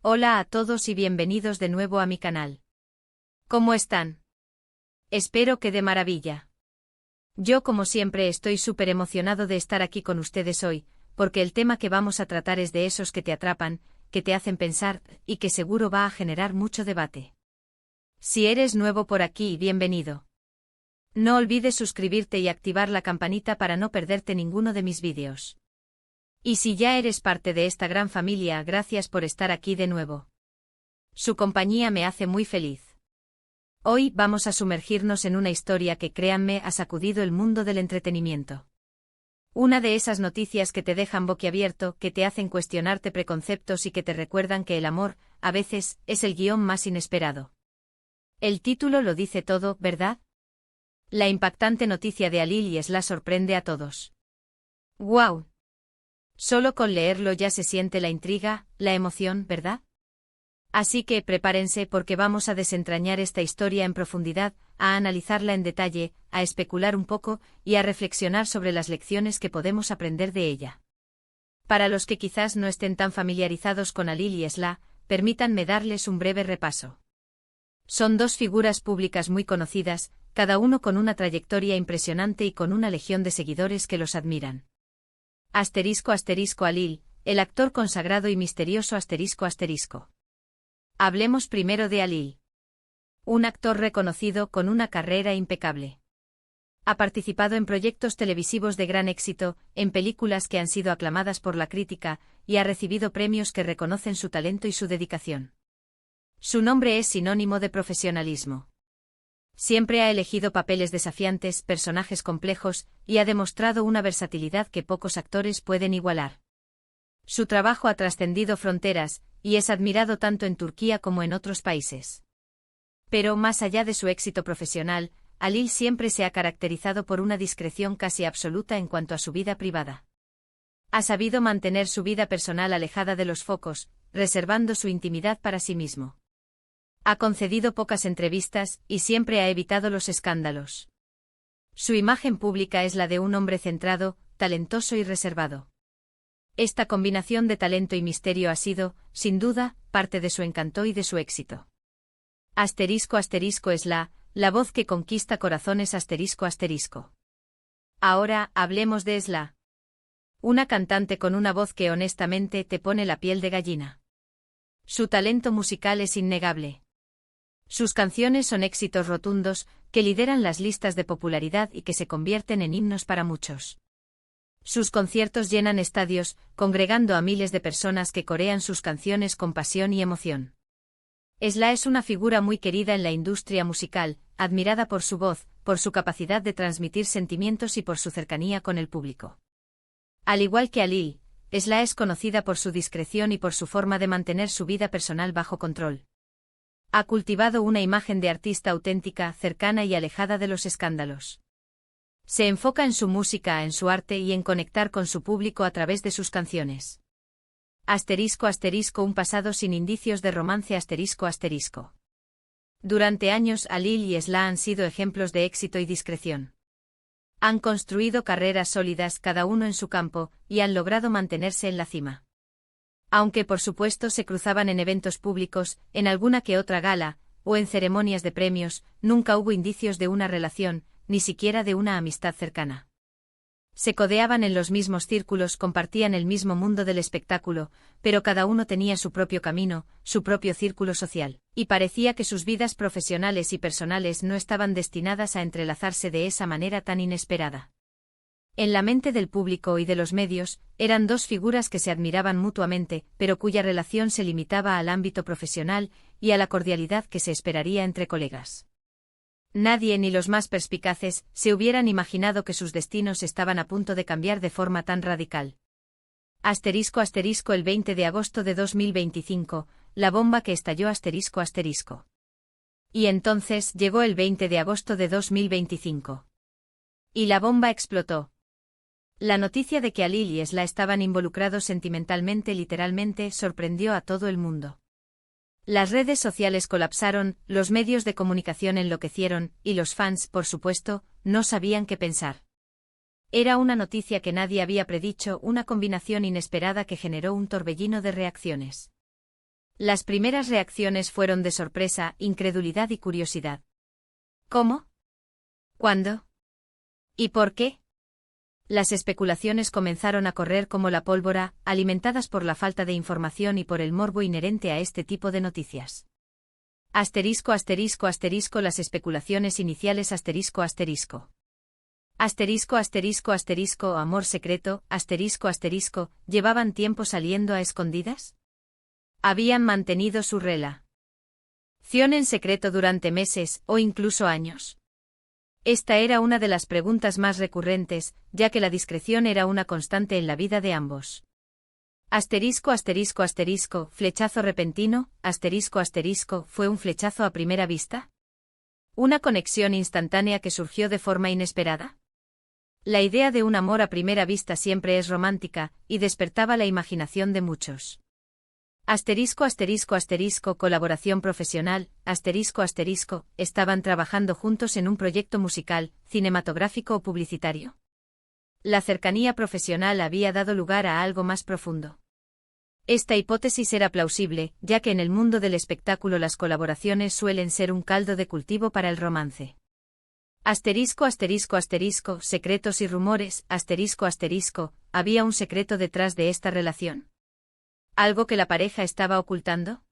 Hola a todos y bienvenidos de nuevo a mi canal. ¿Cómo están? Espero que de maravilla. Yo como siempre estoy súper emocionado de estar aquí con ustedes hoy, porque el tema que vamos a tratar es de esos que te atrapan, que te hacen pensar, y que seguro va a generar mucho debate. Si eres nuevo por aquí, bienvenido. No olvides suscribirte y activar la campanita para no perderte ninguno de mis vídeos. Y si ya eres parte de esta gran familia, gracias por estar aquí de nuevo. Su compañía me hace muy feliz. Hoy vamos a sumergirnos en una historia que, créanme, ha sacudido el mundo del entretenimiento. Una de esas noticias que te dejan boquiabierto, que te hacen cuestionarte preconceptos y que te recuerdan que el amor, a veces, es el guión más inesperado. El título lo dice todo, ¿verdad? La impactante noticia de Halil y Esla sorprende a todos. ¡Guau! Solo con leerlo ya se siente la intriga, la emoción, ¿verdad? Así que prepárense porque vamos a desentrañar esta historia en profundidad, a analizarla en detalle, a especular un poco y a reflexionar sobre las lecciones que podemos aprender de ella. Para los que quizás no estén tan familiarizados con Halil y Esla, permítanme darles un breve repaso. Son dos figuras públicas muy conocidas, cada uno con una trayectoria impresionante y con una legión de seguidores que los admiran. Halil, el actor consagrado y misterioso ***. Hablemos primero de Halil. Un actor reconocido con una carrera impecable. Ha participado en proyectos televisivos de gran éxito, en películas que han sido aclamadas por la crítica, y ha recibido premios que reconocen su talento y su dedicación. Su nombre es sinónimo de profesionalismo. Siempre ha elegido papeles desafiantes, personajes complejos, y ha demostrado una versatilidad que pocos actores pueden igualar. Su trabajo ha trascendido fronteras, y es admirado tanto en Turquía como en otros países. Pero más allá de su éxito profesional, Halil siempre se ha caracterizado por una discreción casi absoluta en cuanto a su vida privada. Ha sabido mantener su vida personal alejada de los focos, reservando su intimidad para sí mismo. Ha concedido pocas entrevistas y siempre ha evitado los escándalos. Su imagen pública es la de un hombre centrado, talentoso y reservado. Esta combinación de talento y misterio ha sido, sin duda, parte de su encanto y de su éxito. *** Esla, la voz que conquista corazones ***. Ahora, hablemos de Esla. Una cantante con una voz que honestamente te pone la piel de gallina. Su talento musical es innegable. Sus canciones son éxitos rotundos, que lideran las listas de popularidad y que se convierten en himnos para muchos. Sus conciertos llenan estadios, congregando a miles de personas que corean sus canciones con pasión y emoción. Esla es una figura muy querida en la industria musical, admirada por su voz, por su capacidad de transmitir sentimientos y por su cercanía con el público. Al igual que Halil, Esla es conocida por su discreción y por su forma de mantener su vida personal bajo control. Ha cultivado una imagen de artista auténtica, cercana y alejada de los escándalos. Se enfoca en su música, en su arte y en conectar con su público a través de sus canciones. ***, un pasado sin indicios de romance ***. Durante años Halil y Esla han sido ejemplos de éxito y discreción. Han construido carreras sólidas cada uno en su campo, y han logrado mantenerse en la cima. Aunque por supuesto se cruzaban en eventos públicos, en alguna que otra gala, o en ceremonias de premios, nunca hubo indicios de una relación, ni siquiera de una amistad cercana. Se codeaban en los mismos círculos, compartían el mismo mundo del espectáculo, pero cada uno tenía su propio camino, su propio círculo social, y parecía que sus vidas profesionales y personales no estaban destinadas a entrelazarse de esa manera tan inesperada. En la mente del público y de los medios, eran dos figuras que se admiraban mutuamente, pero cuya relación se limitaba al ámbito profesional y a la cordialidad que se esperaría entre colegas. Nadie, ni los más perspicaces, se hubieran imaginado que sus destinos estaban a punto de cambiar de forma tan radical. ***, el 20 de agosto de 2025, la bomba que estalló ***. Y entonces llegó el 20 de agosto de 2025. Y la bomba explotó. La noticia de que Halil y Esla estaban involucrados sentimentalmente, literalmente, sorprendió a todo el mundo. Las redes sociales colapsaron, los medios de comunicación enloquecieron, y los fans, por supuesto, no sabían qué pensar. Era una noticia que nadie había predicho, una combinación inesperada que generó un torbellino de reacciones. Las primeras reacciones fueron de sorpresa, incredulidad y curiosidad. ¿Cómo? ¿Cuándo? ¿Y por qué? Las especulaciones comenzaron a correr como la pólvora, alimentadas por la falta de información y por el morbo inherente a este tipo de noticias. Asterisco asterisco asterisco las especulaciones iniciales asterisco asterisco. Asterisco asterisco asterisco amor secreto, asterisco asterisco, ¿llevaban tiempo saliendo a escondidas? ¿Habían mantenido su relación en secreto durante meses, o incluso años? Esta era una de las preguntas más recurrentes, ya que la discreción era una constante en la vida de ambos. Asterisco asterisco asterisco, flechazo repentino, asterisco asterisco, ¿fue un flechazo a primera vista? ¿Una conexión instantánea que surgió de forma inesperada? La idea de un amor a primera vista siempre es romántica, y despertaba la imaginación de muchos. Asterisco asterisco asterisco, colaboración profesional, asterisco asterisco, ¿estaban trabajando juntos en un proyecto musical, cinematográfico o publicitario? La cercanía profesional había dado lugar a algo más profundo. Esta hipótesis era plausible, ya que en el mundo del espectáculo las colaboraciones suelen ser un caldo de cultivo para el romance. Asterisco asterisco asterisco, secretos y rumores, asterisco asterisco, ¿había un secreto detrás de esta relación? ¿Algo que la pareja estaba ocultando?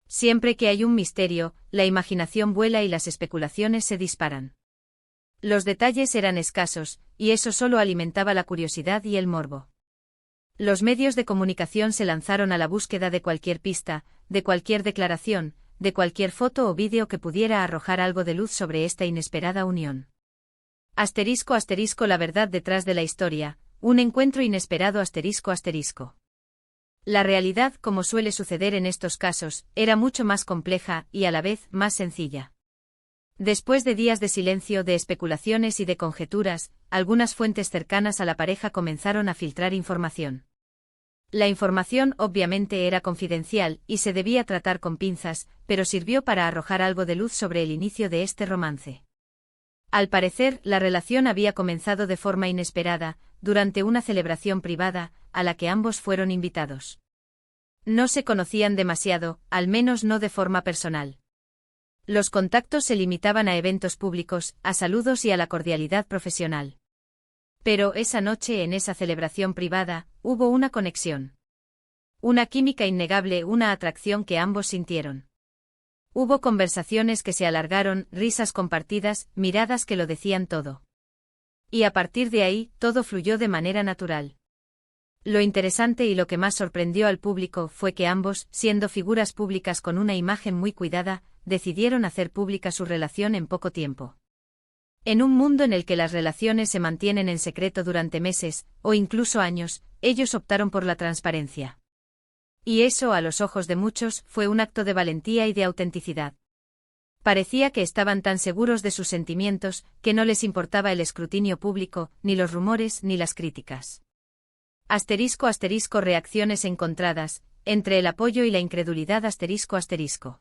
Siempre que hay un misterio, la imaginación vuela y las especulaciones se disparan. Los detalles eran escasos, y eso solo alimentaba la curiosidad y el morbo. Los medios de comunicación se lanzaron a la búsqueda de cualquier pista, de cualquier declaración, de cualquier foto o vídeo que pudiera arrojar algo de luz sobre esta inesperada unión. Asterisco asterisco la verdad detrás de la historia, un encuentro inesperado asterisco asterisco. La realidad, como suele suceder en estos casos, era mucho más compleja y a la vez más sencilla. Después de días de silencio, de especulaciones y de conjeturas, algunas fuentes cercanas a la pareja comenzaron a filtrar información. La información obviamente era confidencial y se debía tratar con pinzas, pero sirvió para arrojar algo de luz sobre el inicio de este romance. Al parecer, la relación había comenzado de forma inesperada, durante una celebración privada, a la que ambos fueron invitados. No se conocían demasiado, al menos no de forma personal. Los contactos se limitaban a eventos públicos, a saludos y a la cordialidad profesional. Pero esa noche en esa celebración privada, hubo una conexión. Una química innegable, una atracción que ambos sintieron. Hubo conversaciones que se alargaron, risas compartidas, miradas que lo decían todo. Y a partir de ahí, todo fluyó de manera natural. Lo interesante y lo que más sorprendió al público fue que ambos, siendo figuras públicas con una imagen muy cuidada, decidieron hacer pública su relación en poco tiempo. En un mundo en el que las relaciones se mantienen en secreto durante meses, o incluso años, ellos optaron por la transparencia. Y eso, a los ojos de muchos, fue un acto de valentía y de autenticidad. Parecía que estaban tan seguros de sus sentimientos, que no les importaba el escrutinio público, ni los rumores, ni las críticas. Asterisco asterisco reacciones encontradas, entre el apoyo y la incredulidad asterisco asterisco.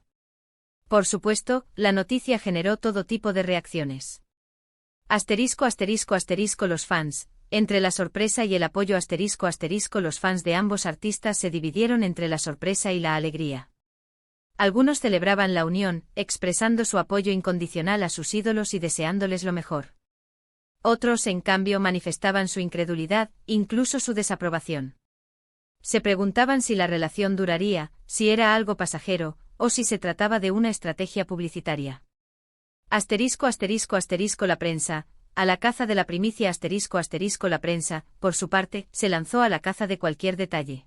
Por supuesto, la noticia generó todo tipo de reacciones. Asterisco asterisco asterisco los fans, entre la sorpresa y el apoyo asterisco asterisco los fans de ambos artistas se dividieron entre la sorpresa y la alegría. Algunos celebraban la unión, expresando su apoyo incondicional a sus ídolos y deseándoles lo mejor. Otros, en cambio, manifestaban su incredulidad, incluso su desaprobación. Se preguntaban si la relación duraría, si era algo pasajero, o si se trataba de una estrategia publicitaria. Asterisco asterisco asterisco la prensa, a la caza de la primicia asterisco asterisco la prensa, por su parte, se lanzó a la caza de cualquier detalle.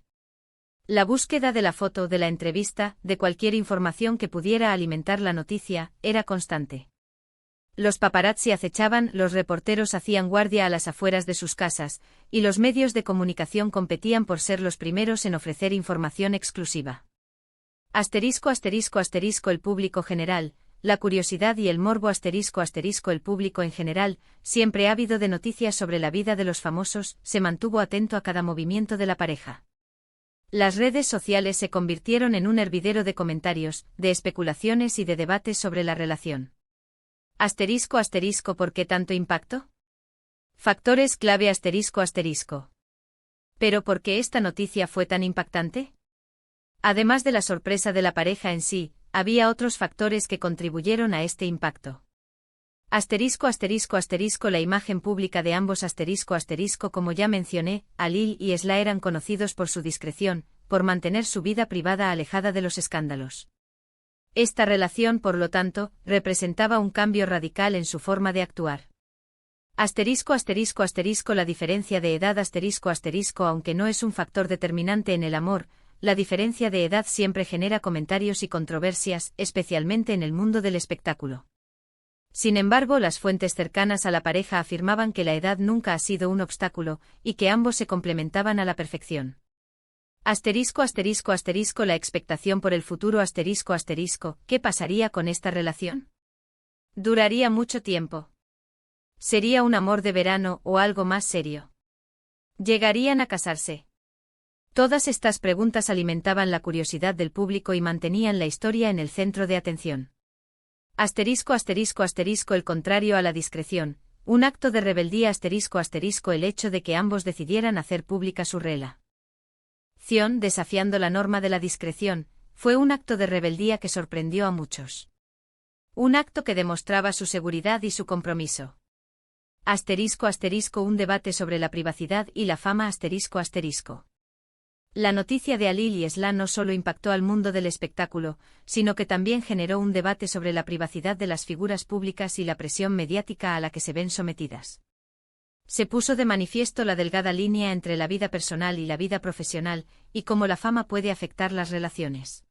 La búsqueda de la foto, de la entrevista, de cualquier información que pudiera alimentar la noticia, era constante. Los paparazzi acechaban, los reporteros hacían guardia a las afueras de sus casas, y los medios de comunicación competían por ser los primeros en ofrecer información exclusiva. Asterisco asterisco asterisco el público general, la curiosidad y el morbo asterisco asterisco el público en general, siempre ávido de noticias sobre la vida de los famosos, se mantuvo atento a cada movimiento de la pareja. Las redes sociales se convirtieron en un hervidero de comentarios, de especulaciones y de debates sobre la relación. Asterisco asterisco ¿por qué tanto impacto? Factores clave asterisco asterisco. ¿Pero por qué esta noticia fue tan impactante? Además de la sorpresa de la pareja en sí, había otros factores que contribuyeron a este impacto. La imagen pública de ambos como ya mencioné, Alil y Esla eran conocidos por su discreción, por mantener su vida privada alejada de los escándalos. Esta relación, por lo tanto, representaba un cambio radical en su forma de actuar. La diferencia de edad aunque no es un factor determinante en el amor, la diferencia de edad siempre genera comentarios y controversias, especialmente en el mundo del espectáculo. Sin embargo, las fuentes cercanas a la pareja afirmaban que la edad nunca ha sido un obstáculo, y que ambos se complementaban a la perfección. La expectación por el futuro ¿qué pasaría con esta relación? ¿Duraría mucho tiempo? ¿Sería un amor de verano o algo más serio? ¿Llegarían a casarse? Todas estas preguntas alimentaban la curiosidad del público y mantenían la historia en el centro de atención. El contrario a la discreción, un acto de rebeldía el hecho de que ambos decidieran hacer pública su relación, desafiando la norma de la discreción, fue un acto de rebeldía que sorprendió a muchos. Un acto que demostraba su seguridad y su compromiso. Un debate sobre la privacidad y la fama La noticia de Alil y Esla no solo impactó al mundo del espectáculo, sino que también generó un debate sobre la privacidad de las figuras públicas y la presión mediática a la que se ven sometidas. Se puso de manifiesto la delgada línea entre la vida personal y la vida profesional, y cómo la fama puede afectar las relaciones.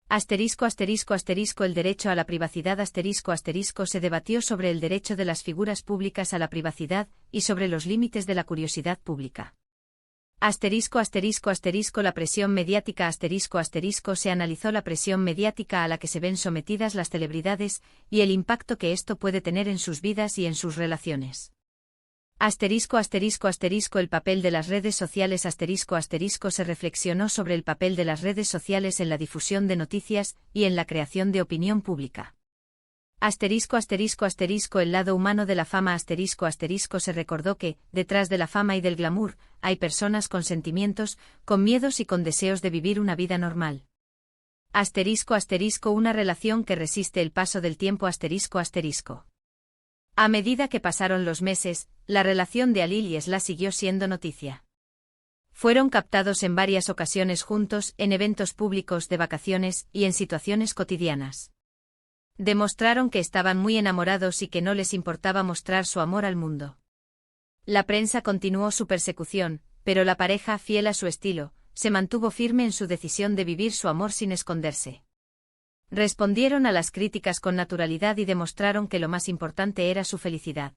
El derecho a la privacidad se debatió sobre el derecho de las figuras públicas a la privacidad, y sobre los límites de la curiosidad pública. La presión mediática se analizó la presión mediática a la que se ven sometidas las celebridades, y el impacto que esto puede tener en sus vidas y en sus relaciones. El papel de las redes sociales se reflexionó sobre el papel de las redes sociales en la difusión de noticias y en la creación de opinión pública. El lado humano de la fama se recordó que, detrás de la fama y del glamour, hay personas con sentimientos, con miedos y con deseos de vivir una vida normal. Una relación que resiste el paso del tiempo A medida que pasaron los meses, la relación de Alil y Esla siguió siendo noticia. Fueron captados en varias ocasiones juntos, en eventos públicos, de vacaciones, y en situaciones cotidianas. Demostraron que estaban muy enamorados y que no les importaba mostrar su amor al mundo. La prensa continuó su persecución, pero la pareja, fiel a su estilo, se mantuvo firme en su decisión de vivir su amor sin esconderse. Respondieron a las críticas con naturalidad y demostraron que lo más importante era su felicidad.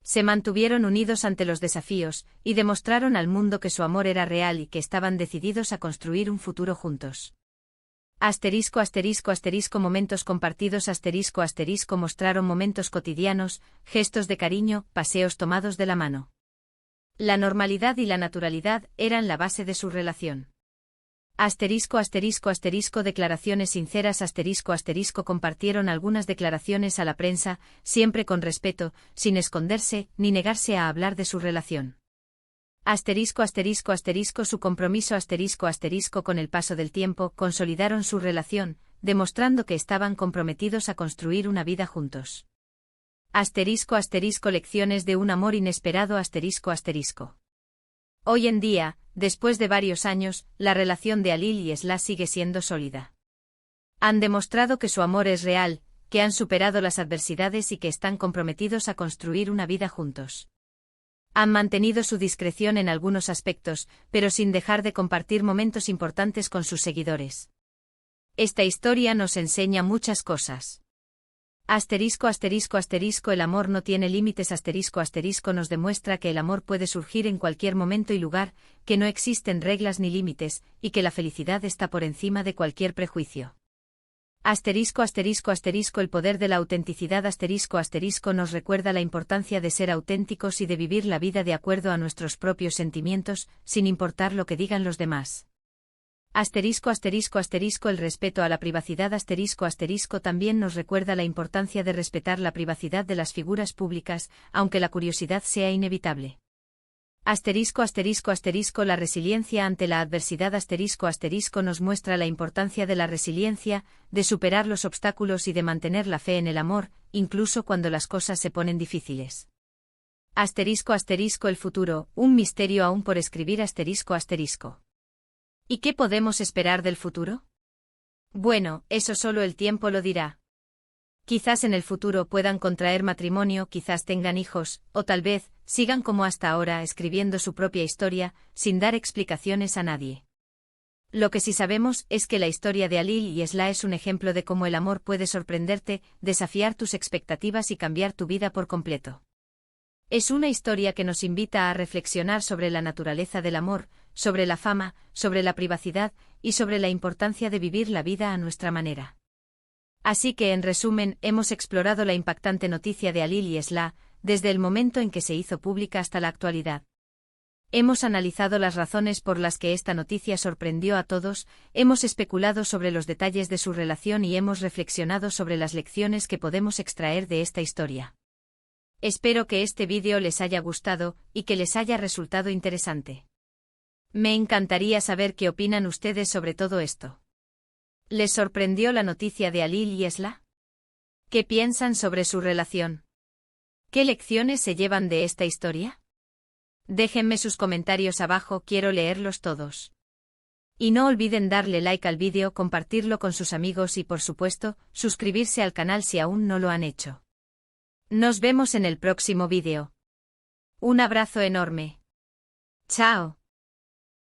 Se mantuvieron unidos ante los desafíos, y demostraron al mundo que su amor era real y que estaban decididos a construir un futuro juntos. Momentos compartidos mostraron momentos cotidianos, gestos de cariño, paseos tomados de la mano. La normalidad y la naturalidad eran la base de su relación. Declaraciones sinceras compartieron algunas declaraciones a la prensa, siempre con respeto, sin esconderse, ni negarse a hablar de su relación. Su compromiso con el paso del tiempo, consolidaron su relación, demostrando que estaban comprometidos a construir una vida juntos. Lecciones de un amor inesperado Hoy en día, después de varios años, la relación de Alil y Esla sigue siendo sólida. Han demostrado que su amor es real, que han superado las adversidades y que están comprometidos a construir una vida juntos. Han mantenido su discreción en algunos aspectos, pero sin dejar de compartir momentos importantes con sus seguidores. Esta historia nos enseña muchas cosas. El amor no tiene límites nos demuestra que el amor puede surgir en cualquier momento y lugar, que no existen reglas ni límites, y que la felicidad está por encima de cualquier prejuicio. El poder de la autenticidad nos recuerda la importancia de ser auténticos y de vivir la vida de acuerdo a nuestros propios sentimientos, sin importar lo que digan los demás. El respeto a la privacidad también nos recuerda la importancia de respetar la privacidad de las figuras públicas, aunque la curiosidad sea inevitable. Asterisco asterisco asterisco La resiliencia ante la adversidad asterisco asterisco nos muestra la importancia de la resiliencia, de superar los obstáculos y de mantener la fe en el amor, incluso cuando las cosas se ponen difíciles. Asterisco asterisco El futuro, un misterio aún por escribir asterisco asterisco. ¿Y qué podemos esperar del futuro? Bueno, eso solo el tiempo lo dirá. Quizás en el futuro puedan contraer matrimonio, quizás tengan hijos, o tal vez, sigan como hasta ahora escribiendo su propia historia, sin dar explicaciones a nadie. Lo que sí sabemos es que la historia de Alil y Esla es un ejemplo de cómo el amor puede sorprenderte, desafiar tus expectativas y cambiar tu vida por completo. Es una historia que nos invita a reflexionar sobre la naturaleza del amor, sobre la fama, sobre la privacidad, y sobre la importancia de vivir la vida a nuestra manera. Así que en resumen, hemos explorado la impactante noticia de Alil y Esla, desde el momento en que se hizo pública hasta la actualidad. Hemos analizado las razones por las que esta noticia sorprendió a todos, hemos especulado sobre los detalles de su relación y hemos reflexionado sobre las lecciones que podemos extraer de esta historia. Espero que este vídeo les haya gustado y que les haya resultado interesante. Me encantaría saber qué opinan ustedes sobre todo esto. ¿Les sorprendió la noticia de Alil y Esla? ¿Qué piensan sobre su relación? ¿Qué lecciones se llevan de esta historia? Déjenme sus comentarios abajo, quiero leerlos todos. Y no olviden darle like al vídeo, compartirlo con sus amigos y por supuesto, suscribirse al canal si aún no lo han hecho. Nos vemos en el próximo vídeo. Un abrazo enorme. Chao.